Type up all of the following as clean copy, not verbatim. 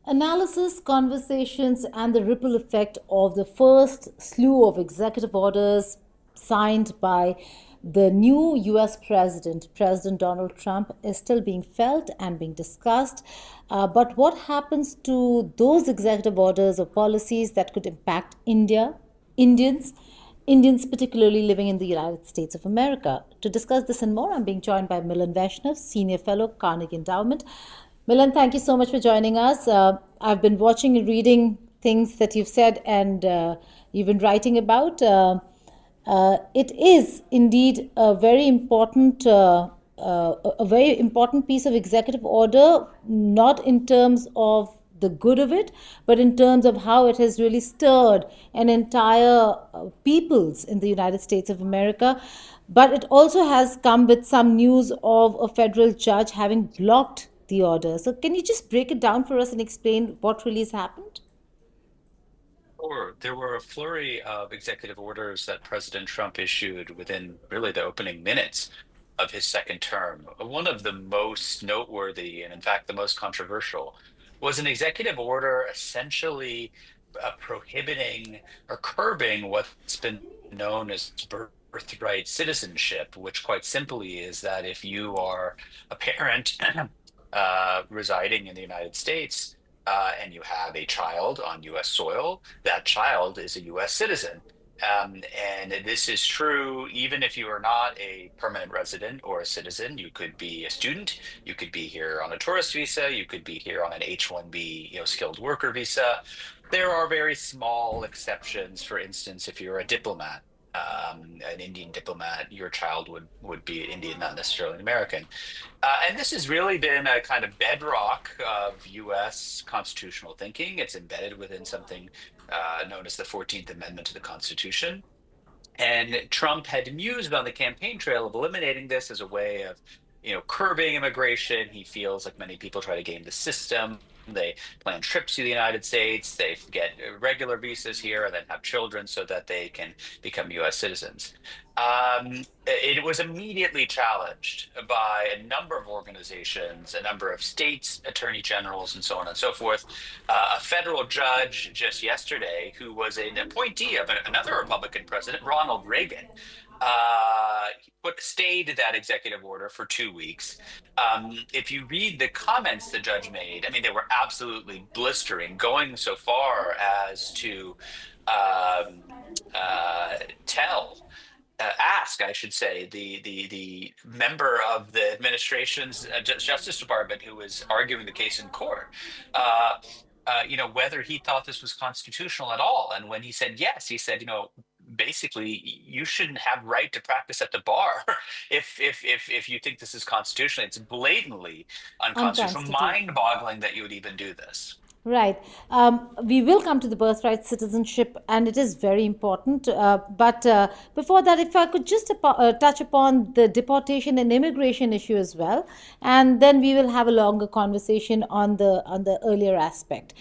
Analysis, conversations, and the ripple effect of the first slew of executive orders signed by the new US President, President Donald Trump, is still being felt and being discussed. But what happens to those executive orders or policies that could impact Indians, Indians particularly living in the United States of America? To discuss this and more, I'm being joined by Milan Vaishnav, Senior Fellow, Carnegie Endowment. Milan, thank you so much for joining us. I've been watching and reading things that you've said and you've been writing about. It is indeed a very important piece of executive order, not in terms of the good of it, but in terms of how it has really stirred an entire peoples in the United States of America. But it also has come with some news of a federal judge having blocked the order. So, can you just break it down for us and explain what really has happened? Sure. There were a flurry of executive orders that President Trump issued within really the opening minutes of his second term. One of the most noteworthy, and in fact, the most controversial, was an executive order essentially prohibiting or curbing what's been known as birthright citizenship, which quite simply is that if you are a parent residing in the United States, and you have a child on US soil, that child is a US citizen. And this is true even if you are not a permanent resident or a citizen. You could be a student, you could be here on a tourist visa, you could be here on an H-1B, skilled worker visa. There are very small exceptions. For instance, if you're a diplomat, an Indian diplomat, your child would be Indian, not necessarily an American. And this has really been a kind of bedrock of US constitutional thinking. It's embedded within something known as the 14th Amendment to the Constitution. And Trump had mused on the campaign trail of eliminating this as a way of, curbing immigration. He feels like many people try to game the system. They plan trips to the United States, they get regular visas here, and then have children so that they can become US citizens. It was immediately challenged by a number of organizations, a number of states, attorney generals, and so on and so forth. A federal judge just yesterday, who was an appointee of another Republican president, Ronald Reagan, stayed that executive order for 2 weeks. If you read the comments the judge made, I mean, they were absolutely blistering, going so far as to um, tell ask, I should say, the member of the administration's Justice Department who was arguing the case in court, whether he thought this was constitutional at all. And when he said yes, he said, basically, you shouldn't have right to practice at the bar if you think this is constitutional. It's blatantly unconstitutional, Unconstitutional. mind-boggling that you would even do this. Right. We will come to the birthright citizenship, and it is very important. But before that, if I could just touch upon the deportation and immigration issue as well, and then we will have a longer conversation on the earlier aspect.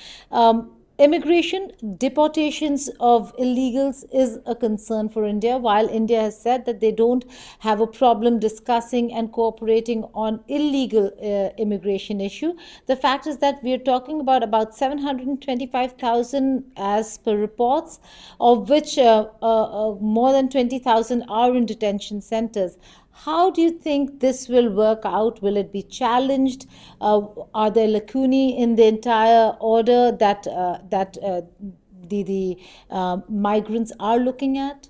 Immigration, deportations of illegals is a concern for India. While India has said that they don't have a problem discussing and cooperating on illegal immigration issue, the fact is that we are talking about 725,000 as per reports, of which more than 20,000 are in detention centers. How do you think this will work out? Will it be challenged? Are there lacunae in the entire order that the migrants are looking at?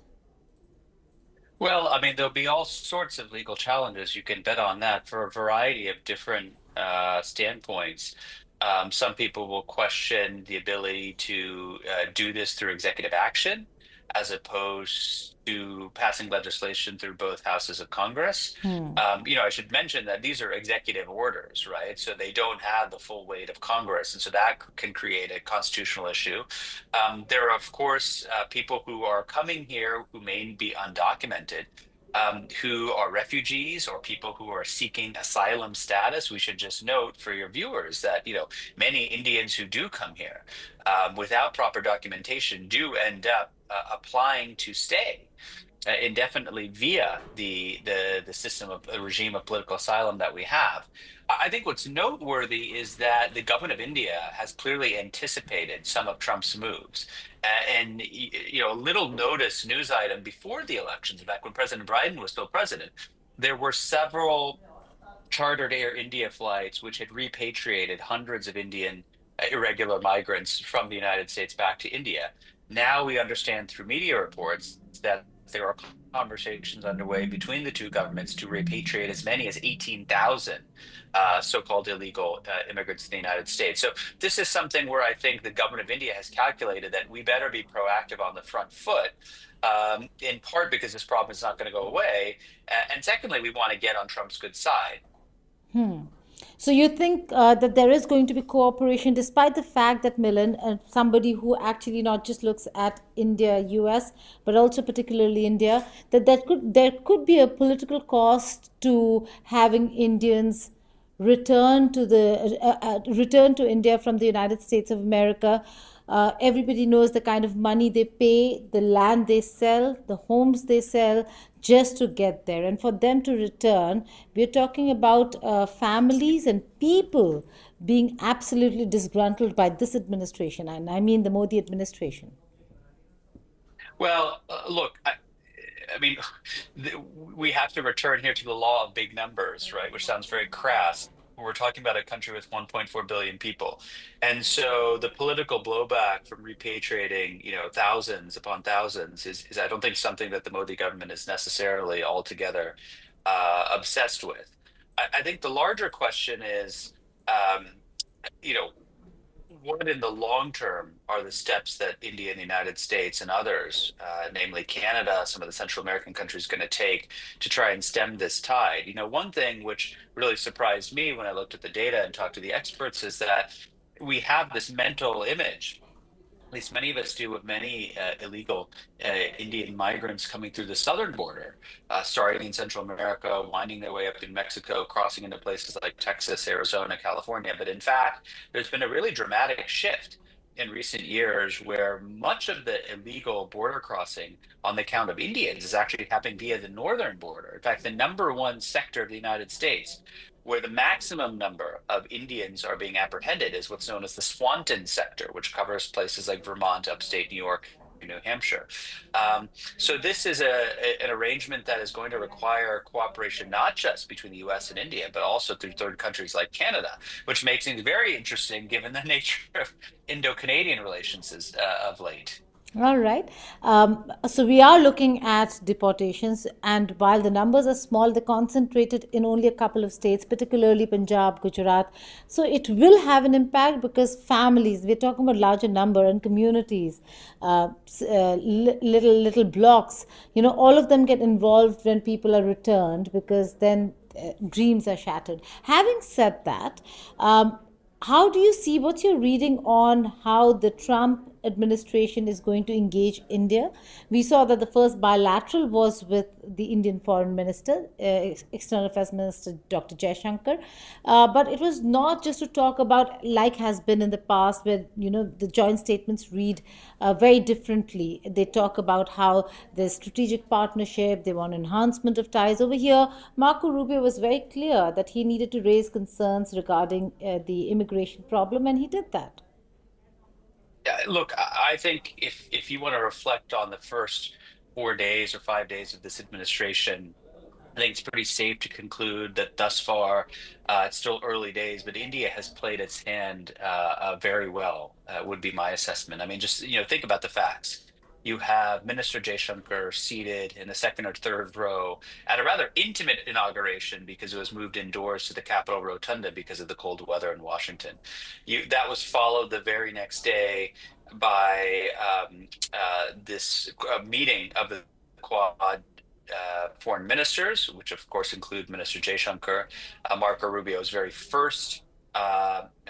Well, I mean, there'll be all sorts of legal challenges. You can bet on that for a variety of different standpoints. Some people will question the ability to do this through executive action as opposed to passing legislation through both houses of Congress. I should mention that these are executive orders, right? So they don't have the full weight of Congress. And so that can create a constitutional issue. There are, of course, people who are coming here who may be undocumented. Who are refugees or people who are seeking asylum status. We should just note for your viewers that, many Indians who do come here without proper documentation do end up applying to stay. indefinitely via the system of a regime of political asylum that we have. I think what's noteworthy is that the government of India has clearly anticipated some of Trump's moves. And a little notice news item before the elections, back when President Biden was still president, there were several chartered Air India flights, which had repatriated hundreds of Indian irregular migrants from the United States back to India. Now we understand through media reports that there are conversations underway between the two governments to repatriate as many as 18,000 so-called illegal immigrants to the United States. So this is something where I think the government of India has calculated that we better be proactive on the front foot, in part because this problem is not going to go away. And secondly, we want to get on Trump's good side. So you think that there is going to be cooperation, despite the fact that Milan, somebody who actually not just looks at India, US, but also particularly India, that there could be a political cost to having Indians return to India from the United States of America. Everybody knows the kind of money they pay, the land they sell, the homes they sell just to get there. And for them to return, we're talking about families and people being absolutely disgruntled by this administration. And I mean the Modi administration. Well, look, I mean, we have to return here to the law of big numbers, right? Which sounds very crass. We're talking about a country with 1.4 billion people. And so the political blowback from repatriating, thousands upon thousands is I don't think something that the Modi government is necessarily altogether obsessed with. I think the larger question is, um, you know, what in the long term are the steps that India and the United States and others, namely Canada, some of the Central American countries, going to take to try and stem this tide? One thing which really surprised me when I looked at the data and talked to the experts is that we have this mental image, at least many of us do, of many illegal Indian migrants coming through the southern border, starting in Central America, winding their way up in Mexico, crossing into places like Texas, Arizona, California. But in fact, there's been a really dramatic shift in recent years where much of the illegal border crossing on the account of Indians is actually happening via the northern border. In fact, the number one sector of the United States where the maximum number of Indians are being apprehended is what's known as the Swanton sector, which covers places like Vermont, upstate New York, New Hampshire. So this is an arrangement that is going to require cooperation not just between the U.S. and India, but also through third countries like Canada, which makes things very interesting given the nature of Indo-Canadian relations of late. All right. So we are looking at deportations, and while the numbers are small, they're concentrated in only a couple of states, particularly Punjab, Gujarat. So it will have an impact because families, we're talking about larger number, and communities, little blocks, all of them get involved when people are returned, because then dreams are shattered. Having said that, how do you see, what's your reading on how the Trump administration is going to engage India? We saw that the first bilateral was with the Indian Foreign Minister, External Affairs Minister Dr. Jaishankar. But it was not just to talk about, like has been in the past, where the joint statements read very differently. They talk about how there's strategic partnership, they want enhancement of ties. Over here, Marco Rubio was very clear that he needed to raise concerns regarding the immigration problem, and he did that. Yeah, look, I think if you want to reflect on the first 4 days or 5 days of this administration, I think it's pretty safe to conclude that thus far, it's still early days, but India has played its hand very well, would be my assessment. I mean, just, think about the facts. You have Minister Jaishankar seated in the second or third row at a rather intimate inauguration because it was moved indoors to the Capitol Rotunda because of the cold weather in Washington. That was followed the very next day by this meeting of the Quad foreign ministers, which of course include Minister Jaishankar, Marco Rubio's very first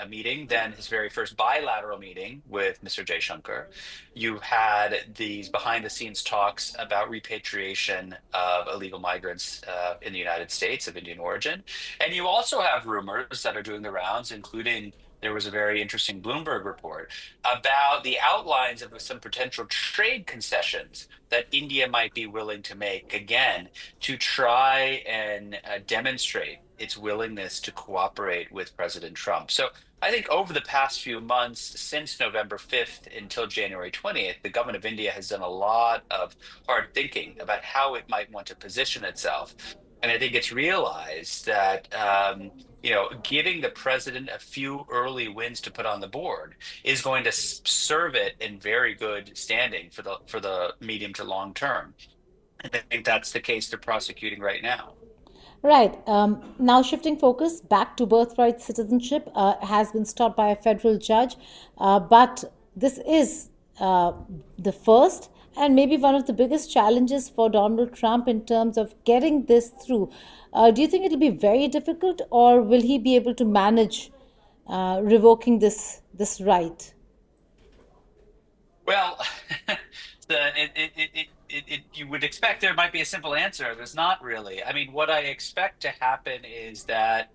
meeting, then his very first bilateral meeting with Mr. Jaishankar. You had these behind the scenes talks about repatriation of illegal migrants in the United States of Indian origin. And you also have rumors that are doing the rounds, including there was a very interesting Bloomberg report about the outlines of some potential trade concessions that India might be willing to make again to try and demonstrate its willingness to cooperate with President Trump. So I think over the past few months, since November 5th until January 20th, the government of India has done a lot of hard thinking about how it might want to position itself. And I think it's realized that giving the president a few early wins to put on the board is going to serve it in very good standing for the medium to long term. And I think that's the case they're prosecuting right now. Right. Now, shifting focus back to birthright citizenship has been stopped by a federal judge, but this is the first and maybe one of the biggest challenges for Donald Trump in terms of getting this through. Do you think it'll be very difficult, or will he be able to manage revoking this right? Well, you would expect there might be a simple answer. There's not really. I mean, what I expect to happen is that,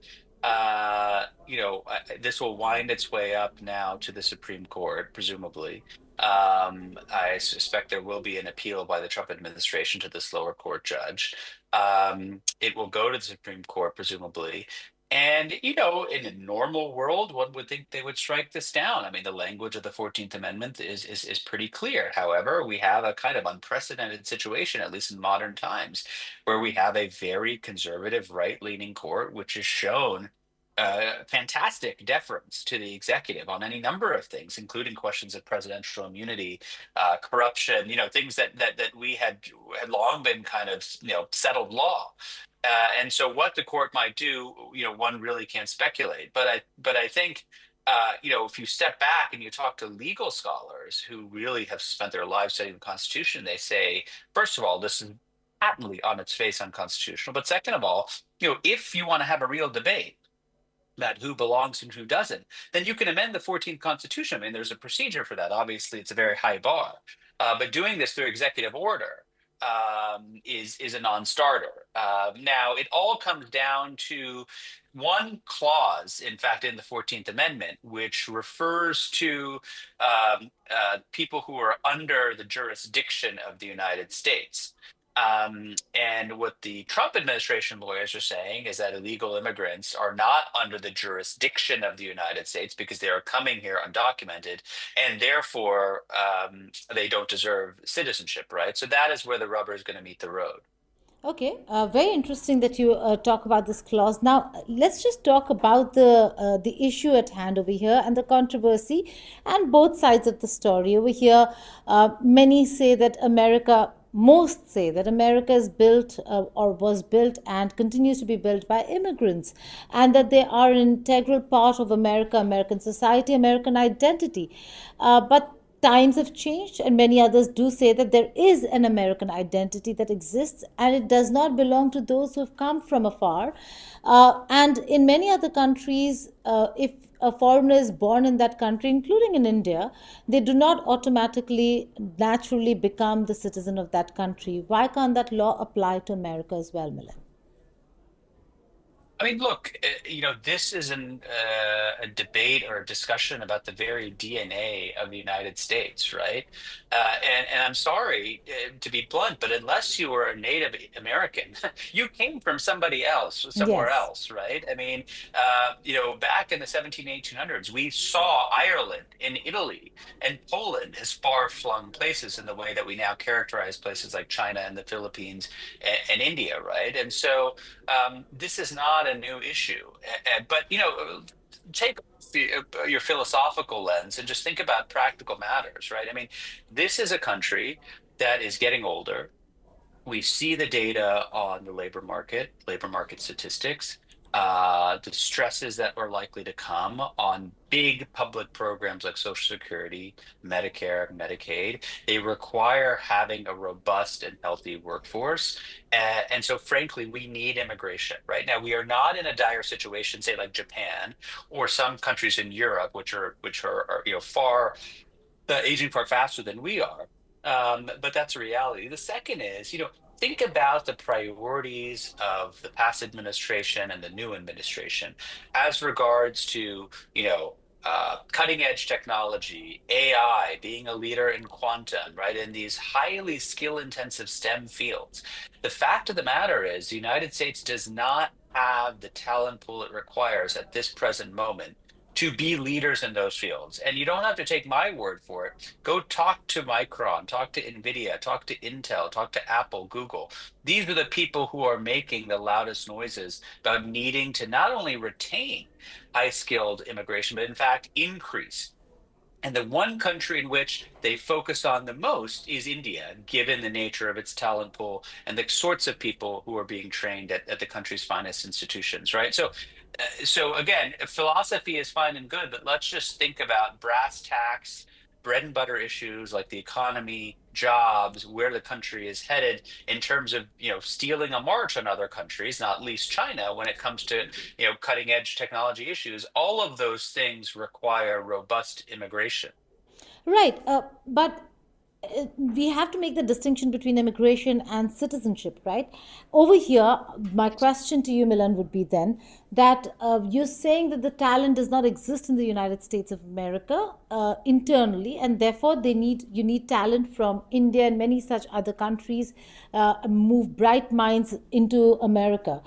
this will wind its way up now to the Supreme Court, presumably. I suspect there will be an appeal by the Trump administration to this lower court judge. It will go to the Supreme Court, presumably. And, in a normal world, one would think they would strike this down. I mean, the language of the 14th Amendment is pretty clear. However, we have a kind of unprecedented situation, at least in modern times, where we have a very conservative, right-leaning court, which has shown fantastic deference to the executive on any number of things, including questions of presidential immunity, corruption, things that we had long been kind of settled law. And so what the court might do, one really can't speculate. But I think, if you step back and you talk to legal scholars who really have spent their lives studying the Constitution, they say, first of all, this is patently on its face unconstitutional. But second of all, if you want to have a real debate about who belongs and who doesn't, then you can amend the 14th Constitution. I mean, there's a procedure for that. Obviously, it's a very high bar. But doing this through executive order is a non-starter. Now, it all comes down to one clause, in fact, in the 14th Amendment, which refers to people who are under the jurisdiction of the United States. And what the Trump administration lawyers are saying is that illegal immigrants are not under the jurisdiction of the United States because they are coming here undocumented, and therefore they don't deserve citizenship, right? So that is where the rubber is going to meet the road. Okay, very interesting that you talk about this clause. Now, let's just talk about the issue at hand over here and the controversy and both sides of the story. Over here, many say that most say that America is built or was built and continues to be built by immigrants, and that they are an integral part of America, American society, American identity. But times have changed, and many others do say that there is an American identity that exists and it does not belong to those who have come from afar. And in many other countries, if a foreigner is born in that country, including in India, they do not automatically, naturally become the citizen of that country. Why can't that law apply to America as well, Milan? I mean, look, this is a debate or a discussion about the very DNA of the United States, right? And I'm sorry to be blunt, but unless you were a Native American, you came from somebody else, somewhere Yes. else, right? I mean, back in the 17, 1800s, we saw Ireland and Italy and Poland as far-flung places in the way that we now characterize places like China and the Philippines and India, right? And so this is not a new issue. But take your philosophical lens and just think about practical matters, right? I mean, this is a country that is getting older. We see the data on the labor market statistics, the stresses that are likely to come on big public programs like Social Security, Medicare, Medicaid. They require having a robust and healthy workforce. And so, frankly, we need immigration. Right now, we are not in a dire situation, say like Japan or some countries in Europe, which are far aging far faster than we are. But that's a reality. The second is, think about the priorities of the past administration and the new administration as regards to, cutting edge technology, AI, being a leader in quantum, right? In these highly skill intensive STEM fields. The fact of the matter is, the United States does not have the talent pool it requires at this present moment to be leaders in those fields. And you don't have to take my word for it. Go talk to Micron, talk to NVIDIA, talk to Intel, talk to Apple, Google. These are the people who are making the loudest noises about needing to not only retain high skilled immigration, but in fact increase. And the one country in which they focus on the most is India, given the nature of its talent pool and the sorts of people who are being trained at the country's finest institutions, right? So again, philosophy is fine and good, but let's just think about brass tacks, bread and butter issues like the economy, jobs, where the country is headed in terms of, stealing a march on other countries, not least China, when it comes to, cutting edge technology issues. All of those things require robust immigration. Right, but we have to make the distinction between immigration and citizenship, right? Over here, my question to you, Milan, would be then that you're saying that the talent does not exist in the United States of America internally, and therefore you need talent from India and many such other countries, move bright minds into America.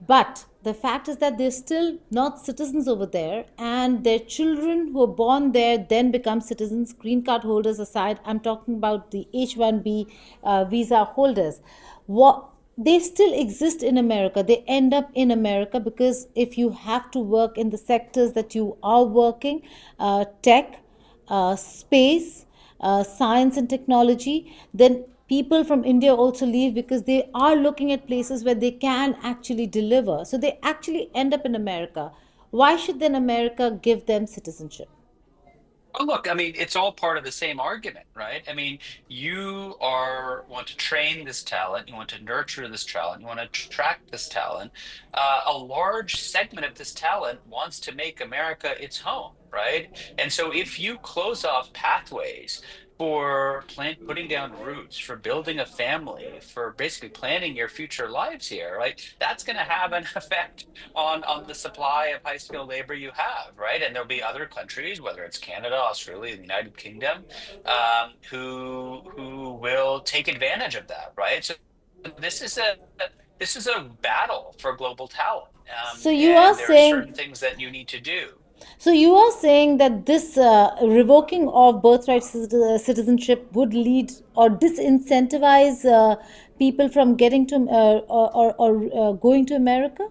But the fact is that they're still not citizens over there, and their children who are born there then become citizens, green card holders aside. I'm talking about the H-1B visa holders. What they still exist in America. They end up in America because if you have to work in the sectors that you are working, tech, space, science and technology, then people from India also leave because they are looking at places where they can actually deliver. So they actually end up in America. Why should then America give them citizenship? Oh, look, I mean, it's all part of the same argument, right? I mean, you are want to train this talent, you want to nurture this talent, you want to attract this talent. A large segment of this talent wants to make America its home, right? And so, if you close off pathways for putting down roots, for building a family, for basically planning your future lives here, right? That's going to have an effect on the supply of high skilled labor you have, right? And there'll be other countries, whether it's Canada, Australia, the United Kingdom, who will take advantage of that, right? So this is a this is a battle for global talent, So you are and there are certain saying things that you need to do. So you are saying that this revoking of birthright citizenship would lead or disincentivize people from getting to going to America?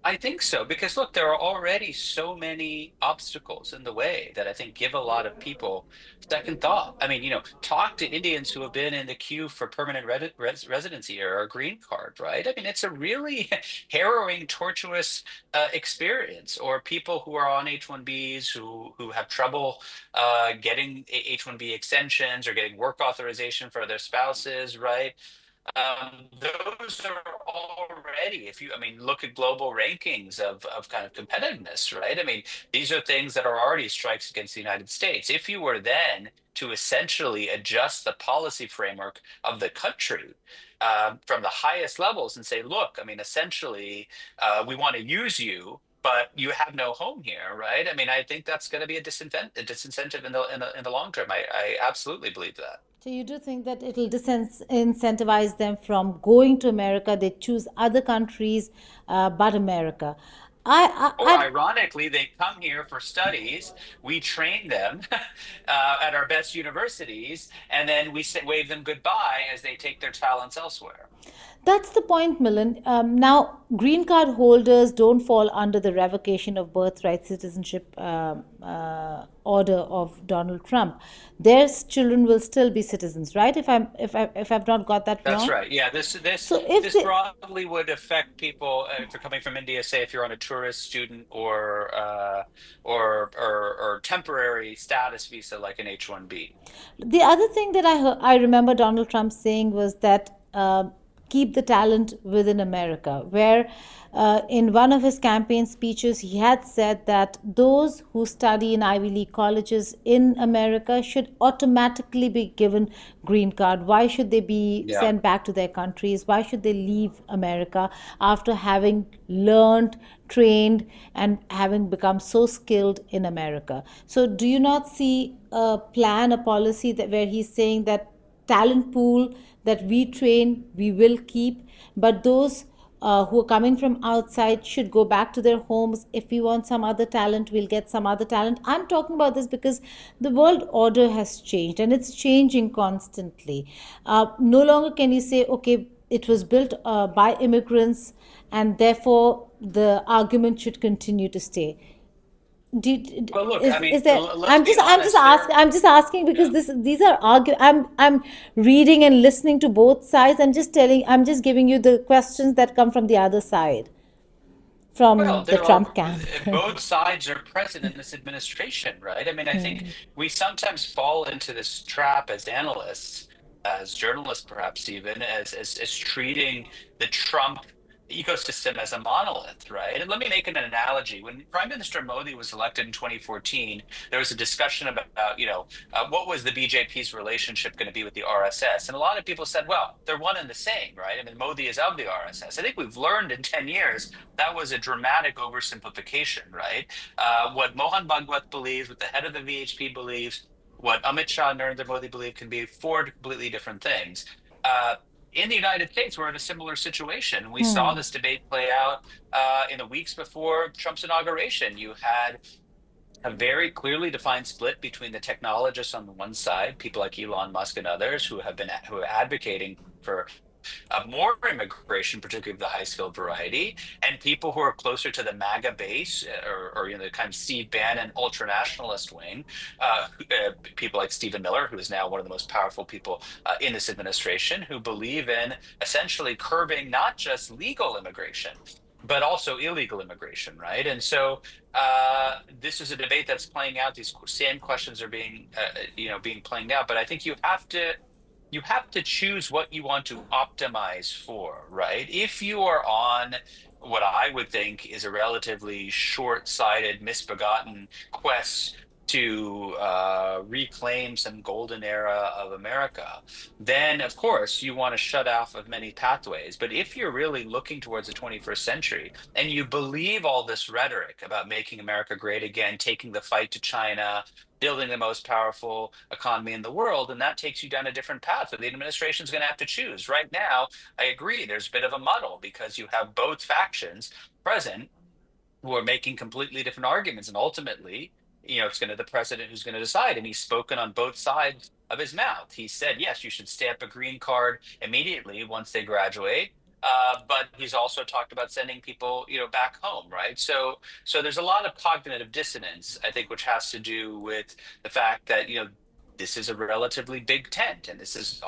I think so, because look, there are already so many obstacles in the way that I think give a lot of people second thought. I mean, talk to Indians who have been in the queue for permanent residency or a green card, right? I mean, it's a really harrowing, tortuous experience. Or people who are on H-1Bs who have trouble getting H-1B extensions or getting work authorization for their spouses, right? Those are already, if you, I mean, look at global rankings of kind of competitiveness, right? I mean, these are things that are already strikes against the United States. If you were then to essentially adjust the policy framework of the country from the highest levels and say, look, I mean, essentially, we want to use you, but you have no home here, right? I mean, I think that's going to be a disincentive in the long term. I absolutely believe that. So you do think that it'll disincentivize them from going to America? They choose other countries, but America. Or ironically, they come here for studies. We train them at our best universities, and then we wave them goodbye as they take their talents elsewhere. That's the point, Milan. Now, green card holders don't fall under the revocation of birthright citizenship order of Donald Trump. Their children will still be citizens, right? If I've not got that That's wrong. right. Yeah, this this So if this they, broadly would affect people if you're coming from India, say if you're on a tourist, student, or temporary status visa like an H-1B. the other thing that I remember Donald Trump saying was that keep the talent within America, where in one of his campaign speeches, he had said that those who study in Ivy League colleges in America should automatically be given green card. Why should they be Yeah. sent back to their countries? Why should they leave America after having learned, trained, and having become so skilled in America? So, do you not see a plan, a policy that where he's saying that talent pool that we train, we will keep, but those who are coming from outside should go back to their homes. If we want some other talent, we'll get some other talent. I'm talking about this because the world order has changed and it's changing constantly. No longer can you say, okay, it was built by immigrants and therefore the argument should continue to stay. Well, look, I Is mean, there? let's be honest, I'm just asking because yeah. these are I'm reading and listening to both sides. I'm just giving you the questions that come from the other side, Well, from the there are Trump camp. both sides are present in this administration, right? I mean, I think we sometimes fall into this trap as analysts, as journalists, perhaps even as treating the Trump ecosystem as a monolith, right? And let me make an analogy. When Prime Minister Modi was elected in 2014, there was a discussion about, what was the BJP's relationship going to be with the RSS? And a lot of people said, well, they're one and the same, right? I mean, Modi is of the RSS. I think we've learned in 10 years that was a dramatic oversimplification, right? What Mohan Bhagwat believes, what the head of the VHP believes, what Amit Shah and Narendra Modi believe can be four completely different things. Uh, in the United States, we're in a similar situation. We saw this debate play out in the weeks before Trump's inauguration. You had a very clearly defined split between the technologists on the one side, people like Elon Musk and others who are advocating for more immigration, particularly of the high skilled variety, and people who are closer to the MAGA base or the kind of Steve Bannon ultra nationalist wing, people like Stephen Miller, who is now one of the most powerful people in this administration, who believe in essentially curbing not just legal immigration, but also illegal immigration, right? And so this is a debate that's playing out. These same questions are being playing out. But I think you have to choose what you want to optimize for, right? If you are on what I would think is a relatively short-sighted, misbegotten quest to reclaim some golden era of America, then of course you want to shut off of many pathways. But if you're really looking towards the 21st century and you believe all this rhetoric about making America great again, taking the fight to China, building the most powerful economy in the world, and that takes you down a different path that the administration is going to have to choose. Right now, I agree, there's a bit of a muddle because you have both factions present who are making completely different arguments, and ultimately, it's going to the president who's going to decide, and he's spoken on both sides of his mouth. He said, yes, you should stamp a green card immediately once they graduate. But he's also talked about sending people, back home, right? So there's a lot of cognitive dissonance, I think, which has to do with the fact that, this is a relatively big tent, and this is,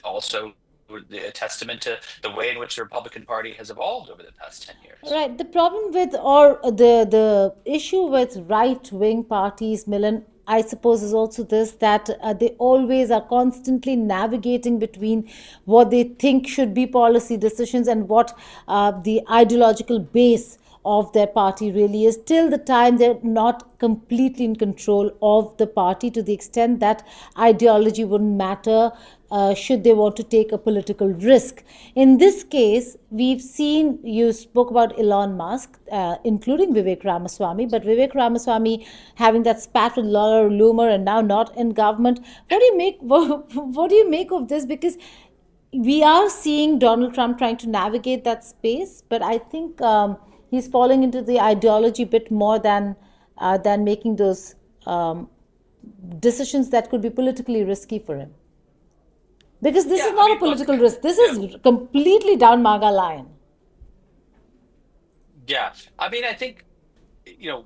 also a testament to the way in which the Republican Party has evolved over the past 10 years. Right. The problem with, or the issue with right wing parties, Milan, I suppose, is also this, that they always are constantly navigating between what they think should be policy decisions and what the ideological base of their party really is, till the time they're not completely in control of the party, to the extent that ideology wouldn't matter should they want to take a political risk. In this case, we've seen, you spoke about Elon Musk, including Vivek Ramaswamy, but Vivek Ramaswamy having that spat with Laura Loomer and now not in government. What do you make of this? Because we are seeing Donald Trump trying to navigate that space, but I think he's falling into the ideology bit more than making those decisions that could be politically risky for him. Because this Yeah, is I not a mean, look, political risk. This yeah, is completely down MAGA line. yeah. I mean, I think, you know,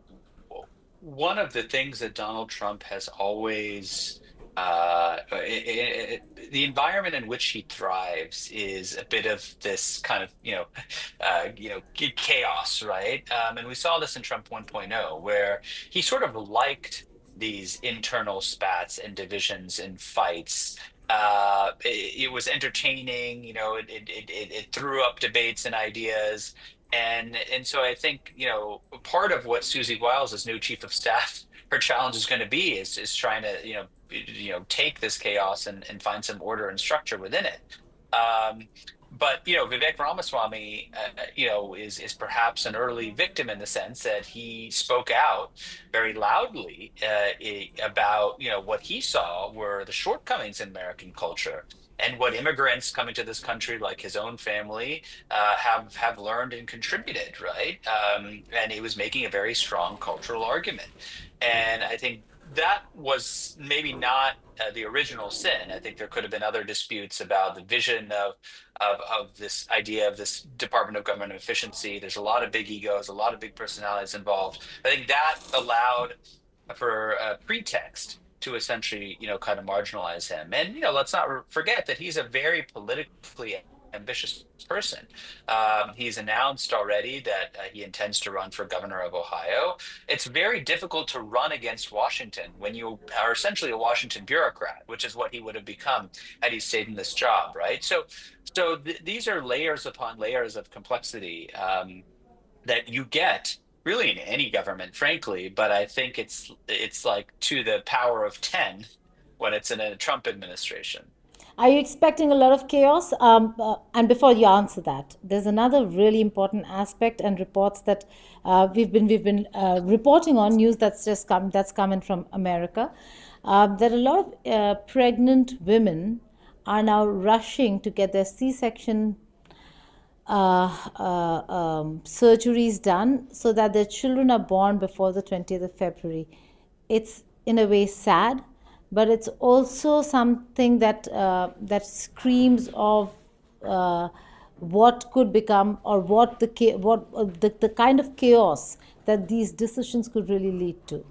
one of the things that Donald Trump has always, the environment in which he thrives is a bit of this kind of, chaos, right? And we saw this in Trump 1.0, where he sort of liked these internal spats and divisions and fights. It was entertaining, it threw up debates and ideas. And so I think, part of what Susie Wiles' new chief of staff, her challenge is going to be is trying to, take this chaos and find some order and structure within it. Um, but Vivek Ramaswamy, is perhaps an early victim in the sense that he spoke out very loudly about what he saw were the shortcomings in American culture and what immigrants coming to this country, like his own family, have learned and contributed, right? And he was making a very strong cultural argument, and I think that was maybe not the original sin. I think there could have been other disputes about the vision of this idea of this Department of Government Efficiency. There's a lot of big egos, a lot of big personalities involved. I think that allowed for a pretext to essentially, kind of marginalize him. And, let's not forget that he's a very politically ambitious person. He's announced already that he intends to run for governor of Ohio. It's very difficult to run against Washington when you are essentially a Washington bureaucrat, which is what he would have become had he stayed in this job, right? So these are layers upon layers of complexity that you get really in any government, frankly. But I think it's like to the power of 10 when it's in a Trump administration. Are you expecting a lot of chaos? And before you answer that, there's another really important aspect and reports that we've been reporting on news that's coming from America. That a lot of pregnant women are now rushing to get their C-section surgeries done so that their children are born before the 20th of February. It's in a way sad, but it's also something that screams of what could become, or the kind of chaos that these decisions could really lead to.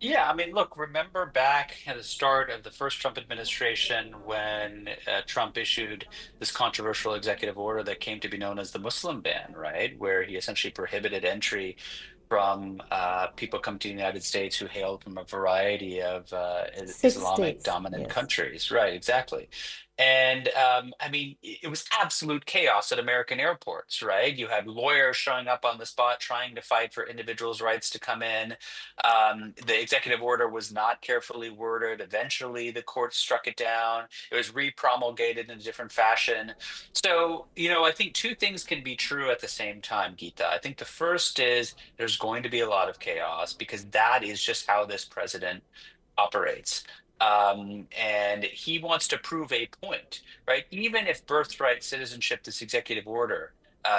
Yeah, I mean, look, remember back at the start of the first Trump administration when Trump issued this controversial executive order that came to be known as the Muslim ban, right? Where he essentially prohibited entry from people coming to the United States who hailed from a variety of Six Islamic states, dominant yes. countries. Right, exactly. And I mean, it was absolute chaos at American airports, right? You had lawyers showing up on the spot trying to fight for individuals' rights to come in. The executive order was not carefully worded. Eventually, the court struck it down. It was repromulgated in a different fashion. So, I think two things can be true at the same time, Geeta. I think the first is there's going to be a lot of chaos because that is just how this president operates. And he wants to prove a point, right? Even if birthright citizenship, this executive order,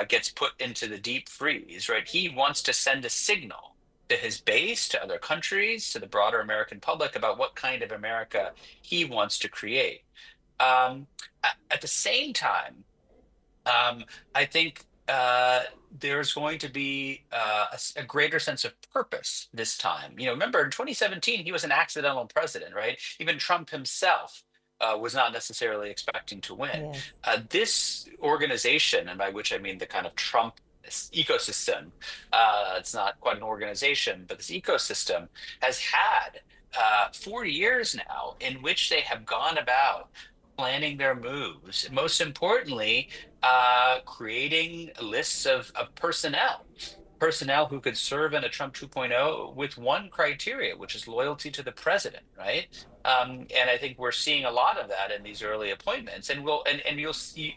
gets put into the deep freeze, right? He wants to send a signal to his base, to other countries, to the broader American public about what kind of America he wants to create. Um, at the same time, I think there's going to be a greater sense of purpose this time. Remember in 2017, he was an accidental president, right? Even Trump himself was not necessarily expecting to win. Yes. This organization, and by which I mean the kind of Trump ecosystem, it's not quite an organization, but this ecosystem has had 4 years now in which they have gone about planning their moves. Most importantly, creating lists of personnel who could serve in a Trump 2.0 with one criteria, which is loyalty to the president, right? And I think we're seeing a lot of that in these early appointments, and you'll see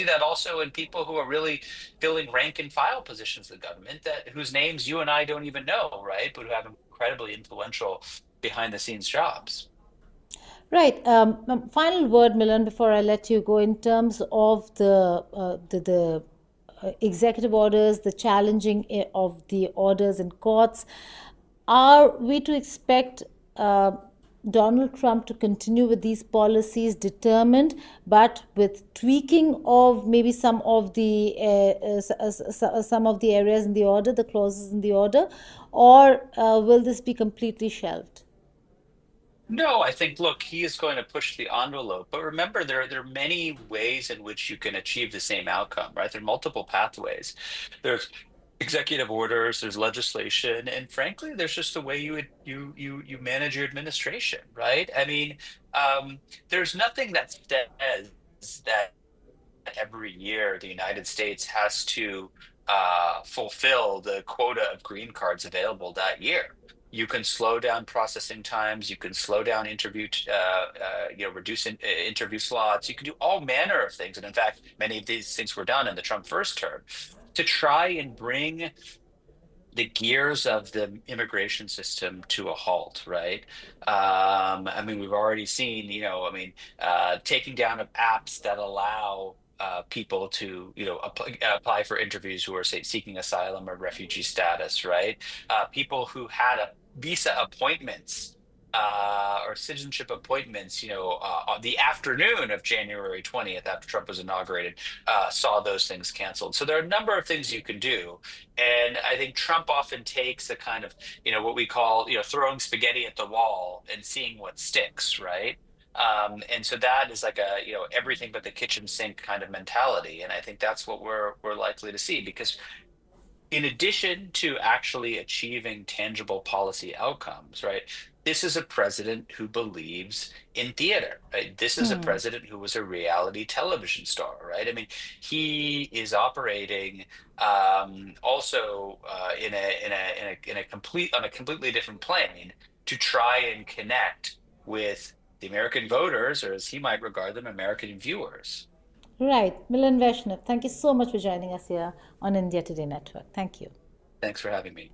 that also in people who are really filling rank and file positions in the government that whose names you and I don't even know, right? But who have incredibly influential behind the scenes jobs. Right. Final word, Milan, before I let you go. In terms of the executive orders, the challenging of the orders in courts, are we to expect Donald Trump to continue with these policies determined, but with tweaking of maybe some of the areas in the order, the clauses in the order, or will this be completely shelved? No, I think, look, he is going to push the envelope. But remember, there are many ways in which you can achieve the same outcome, right? There are multiple pathways. There's executive orders, there's legislation, and frankly, there's just the way you manage your administration, right? I mean, there's nothing that says that every year the United States has to fulfill the quota of green cards available that year. You can slow down processing times. You can slow down reduce interview slots. You can do all manner of things. And in fact, many of these things were done in the Trump first term to try and bring the gears of the immigration system to a halt, right? I mean, we've already seen, taking down of apps that allow people to, apply for interviews who are, say, seeking asylum or refugee status, right? People who had visa appointments or citizenship appointments, on the afternoon of January 20th, after Trump was inaugurated, saw those things canceled. So there are a number of things you can do. And I think Trump often takes a kind of, what we call, throwing spaghetti at the wall and seeing what sticks, right? And so that is like a, everything but the kitchen sink kind of mentality. And I think that's what we're likely to see because in addition to actually achieving tangible policy outcomes, right? This is a president who believes in theater, right? This is a Hmm. president who was a reality television star, right? I mean, he is operating also in a complete on a completely different plane to try and connect with the American voters, or as he might regard them, American viewers. Right. Milan Vaishnav, thank you so much for joining us here on India Today Network. Thank you. Thanks for having me.